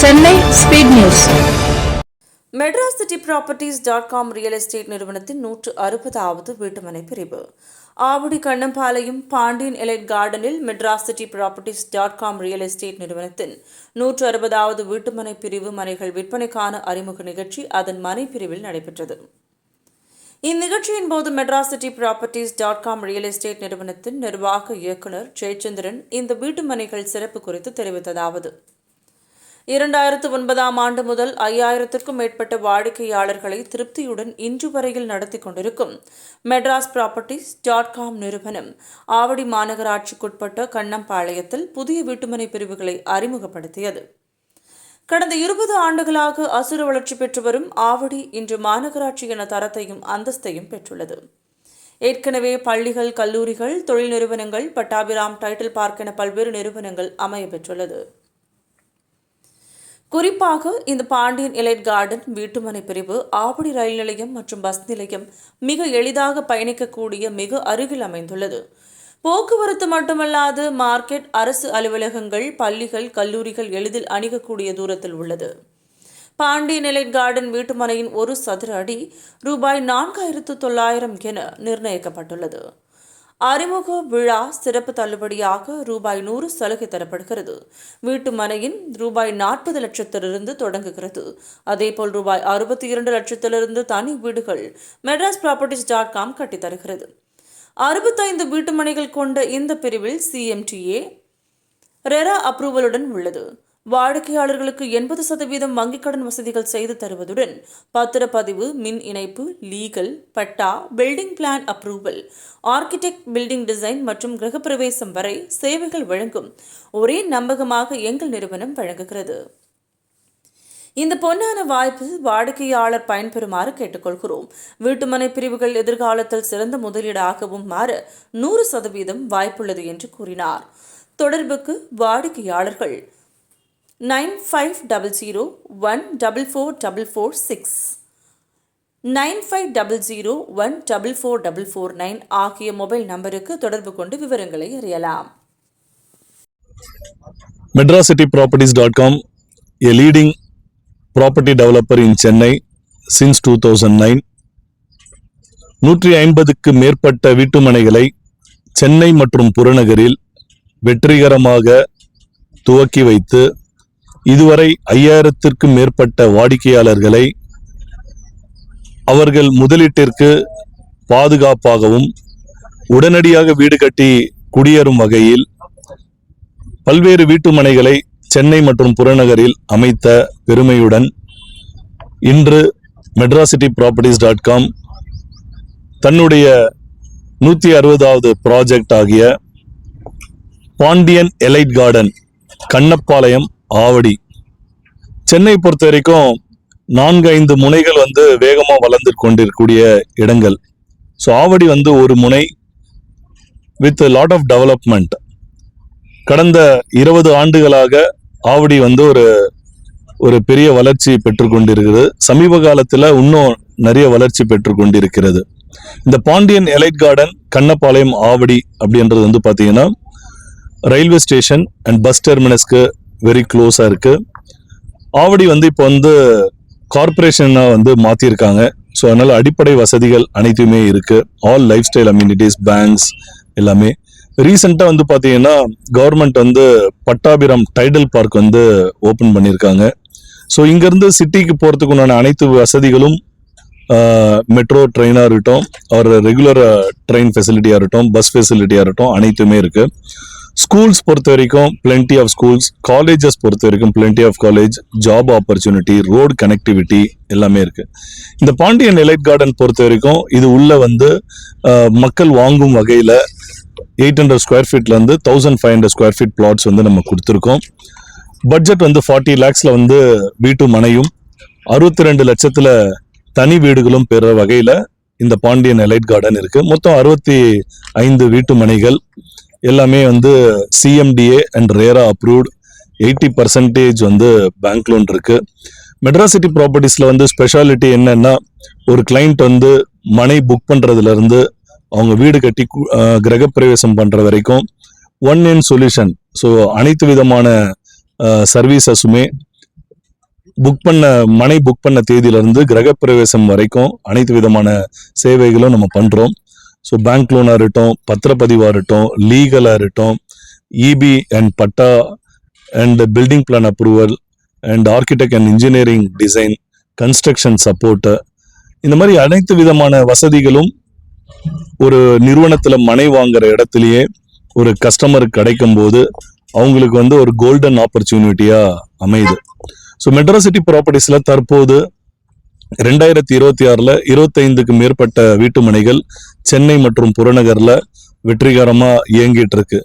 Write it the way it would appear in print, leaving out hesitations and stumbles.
Chennai speed news. MadrasCityProperties.com real estate நிறுவனத்தின் 160வது வீட்டுமனை பிரிவு ஆவடி கண்ணம்பாளையம் பாண்டியன் எலைட் கார்டனில் MadrasCityProperties.com ரியல் எஸ்டேட் நிறுவனத்தின் 160வது வீட்டுமனை பிரிவு மனைகள் விற்பனைக்கான அறிமுக நிகழ்ச்சி அதன் மனை பிரிவில் நடைபெற்றது. இந்நிகழ்ச்சியின் போது MadrasCityProperties.com ரியல் எஸ்டேட் நிறுவனத்தின் நிர்வாக இயக்குநர் ஜெயச்சந்திரன் இந்த வீட்டுமனைகள் சிறப்பு குறித்து தெரிவித்ததாவது: 2009ஆம் ஆண்டு முதல் 5000க்கும் மேற்பட்ட வாடிக்கையாளர்களை திருப்தியுடன் இன்று வரையில் நடத்தி கொண்டிருக்கும் MadrasProperties.com நிறுவனம் ஆவடி மாநகராட்சிக்குட்பட்ட கண்ணம்பாளையத்தில் புதிய வீட்டுமனை பிரிவுகளை அறிமுகப்படுத்தியது. கடந்த 20 ஆண்டுகளாக அசுர வளர்ச்சி பெற்று வரும் ஆவடி இன்று மாநகராட்சி என தரத்தையும் அந்தஸ்தையும் பெற்றுள்ளது. ஏற்கனவே பள்ளிகள், கல்லூரிகள், தொழில் நிறுவனங்கள், பட்டாபிராம் டைட்டில் பார்க் என பல்வேறு நிறுவனங்கள் அமைய பெற்றுள்ளது. குறிப்பாக இந்த பாண்டியன் எலைட் கார்டன் வீட்டுமனை பிரிவு ஆவடி ரயில் நிலையம் மற்றும் பஸ் நிலையம் மிக எளிதாக பயணிக்கக்கூடிய மிக அருகில் அமைந்துள்ளது. போக்குவரத்து மட்டுமல்லாது மார்க்கெட், அரசு அலுவலகங்கள், பள்ளிகள், கல்லூரிகள் எளிதில் அணுகக்கூடிய தூரத்தில் உள்ளது. பாண்டியன் எலைட் கார்டன் வீட்டுமனையின் ஒரு சதுர அடி ரூபாய் 4900 என நிர்ணயிக்கப்பட்டுள்ளது. அறிமுக விழா சிறப்பு தள்ளுபடியாக ரூபாய் 100 சலுகை தரப்படுகிறது. வீட்டுமனையின் ரூபாய் 40 லட்சத்திலிருந்து தொடங்குகிறது. அதேபோல் ரூபாய் 62 லட்சத்திலிருந்து தனி வீடுகள் MadrasProperties.com கட்டித்தருகிறது. 65 வீட்டுமனைகள் கொண்ட இந்த பிரிவில் CMTA ரெரா அப்ரூவலுடன் உள்ளது. வாடிக்கையாளர்களுக்கு 80% வங்கிக் கடன் வசதிகள் செய்து தருவதுடன் பத்திரப்பதிவு, மின் இணைப்பு, லீகல், பட்டா, building plan approval, architect, building design மற்றும் கிரகப்பிரவேசம் வரை சேவைகள் வழங்கும் ஒரே நம்பகமாக எங்கள் நிறுவனம் வழங்குகிறது. இந்த பொன்னான வாய்ப்பு வாடிக்கையாளர் பயன்பெறுமாறு கேட்டுக்கொள்கிறோம். வீட்டுமனை பிரிவுகள் எதிர்காலத்தில் சிறந்த முதலீடாகவும் மாற 100% வாய்ப்புள்ளது என்று கூறினார். தொடர்புக்கு வாடிக்கையாளர்கள் 9500144446 9500144449 ஆகிய மொபைல் நம்பருக்கு தொடர்பு கொண்டு விவரங்களை அறியலாம். MadrasCityProperties.com, a leading property developer in Chennai since 2009. 150க்கு மேற்பட்ட வீட்டுமனைகளை சென்னை மற்றும் புறநகரில் வெற்றிகரமாக துவக்கி வைத்து இதுவரை 5000க்கும் மேற்பட்ட வாடிக்கையாளர்களை அவர்கள் முதலீட்டிற்கு பாதுகாப்பாகவும் உடனடியாக வீடு கட்டி குடியேறும் வகையில் பல்வேறு வீட்டுமனைகளை சென்னை மற்றும் புறநகரில் அமைத்த பெருமையுடன் இன்று MadrasCityProperties.com தன்னுடைய 160வது ப்ராஜெக்ட் ஆகிய பாண்டியன் எலைட் கார்டன் கண்ணப்பாளையம் ஆவடி சென்னை பொறுத்த வரைக்கும் 4-5 முனைகள் வேகமாக வளர்ந்து கொண்டிருக்கக்கூடிய இடங்கள். ஸோ ஆவடி ஒரு முனை வித் லாட் ஆஃப் டெவலப்மெண்ட். கடந்த 20 ஆண்டுகளாக ஆவடி ஒரு பெரிய வளர்ச்சி பெற்று கொண்டிருக்கிறது. சமீப காலத்தில் இன்னும் நிறைய வளர்ச்சி பெற்று கொண்டிருக்கிறது. இந்த பாண்டியன் எலைட் கார்டன் கண்ணப்பாளையம் ஆவடி அப்படின்றது பார்த்தீங்கன்னா ரயில்வே ஸ்டேஷன் அண்ட் பஸ் டெர்மினஸ்க்கு வெரி க்ளோஸாக இருக்கு. ஆவடி இப்போ கார்பரேஷனாக மாற்றிருக்காங்க. ஸோ அதனால அடிப்படை வசதிகள் அனைத்துமே இருக்கு. All life style amenities, banks எல்லாமே. ரீசெண்டாக பார்த்தீங்கன்னா government Pattabiram title park open பண்ணியிருக்காங்க. ஸோ இங்கேருந்து சிட்டிக்கு போகிறதுக்கு உண்டான அனைத்து வசதிகளும் மெட்ரோ ட்ரெயினாக இருக்கட்டும், ஒரு ரெகுலர் ட்ரெயின் ஃபெசிலிட்டியாக இருக்கட்டும், பஸ் ஃபெசிலிட்டியாக இருக்கட்டும், அனைத்துமே இருக்குது. ஸ்கூல்ஸ் பொறுத்த வரைக்கும் பிளென்டி ஆஃப் ஸ்கூல்ஸ், காலேஜஸ் பொறுத்த வரைக்கும் plenty of college, job opportunity, road connectivity எல்லாமே இருக்குது. இந்த பாண்டியன் எலைட் கார்டன் பொறுத்த வரைக்கும் இது உள்ள மக்கள் வாங்கும் வகையில் 800 ஸ்கொயர் ஃபீட்லேருந்து 1500 ஸ்கொயர் ஃபீட் பிளாட்ஸ் நம்ம கொடுத்துருக்கோம். பட்ஜெட் 40 lakhsல வீட்டு மனையும் 62 லட்சத்தில் தனி வீடுகளும் பெற வகையில் இந்த பாண்டியன் எலைட் கார்டன் இருக்கு. மொத்தம் 65 வீட்டு மனைகள் எல்லாமே CMDA அண்ட் ரேரா அப்ரூவ்ட். 80% பேங்க் லோன் இருக்கு. மெட்ராஸ் சிட்டி ப்ராப்பர்ட்டிஸ்ல ஸ்பெஷாலிட்டி என்னன்னா, ஒரு கிளைண்ட் மனை புக் பண்றதுல இருந்து அவங்க வீடு கட்டி கிரகப்பிரவேசம் பண்ற வரைக்கும் ஒன் இன் சொல்யூஷன். ஸோ அனைத்து விதமான சர்வீசஸுமே மனை புக் பண்ண தேதியிலிருந்து கிரகப்பிரவேசம் வரைக்கும் அனைத்து விதமான சேவைகளும் நம்ம பண்றோம். ஸோ பேங்க் லோனாக இருக்கட்டும், பத்திரப்பதிவாக இருக்கட்டும், லீகலாக இருக்கட்டும், EB and patta and building plan approval and architect and engineering design, construction support, இந்த மாதிரி அனைத்து விதமான வசதிகளும் ஒரு நிறுவனத்தில் மனை வாங்குற இடத்துலயே ஒரு கஸ்டமருக்கு கிடைக்கும் போது அவங்களுக்கு வந்து ஒரு கோல்டன் ஆப்பர்ச்சுனிட்டியா அமையுது. ஸோ மெட்ரோசிட்டி ப்ராப்பர்ட்டிஸ்ல தற்போது 2026 25க்கு மேற்பட்ட வீட்டு மனைகள் சென்னை மற்றும் புறநகர்ல வெற்றிகரமா இயங்கிட்டு இருக்கு.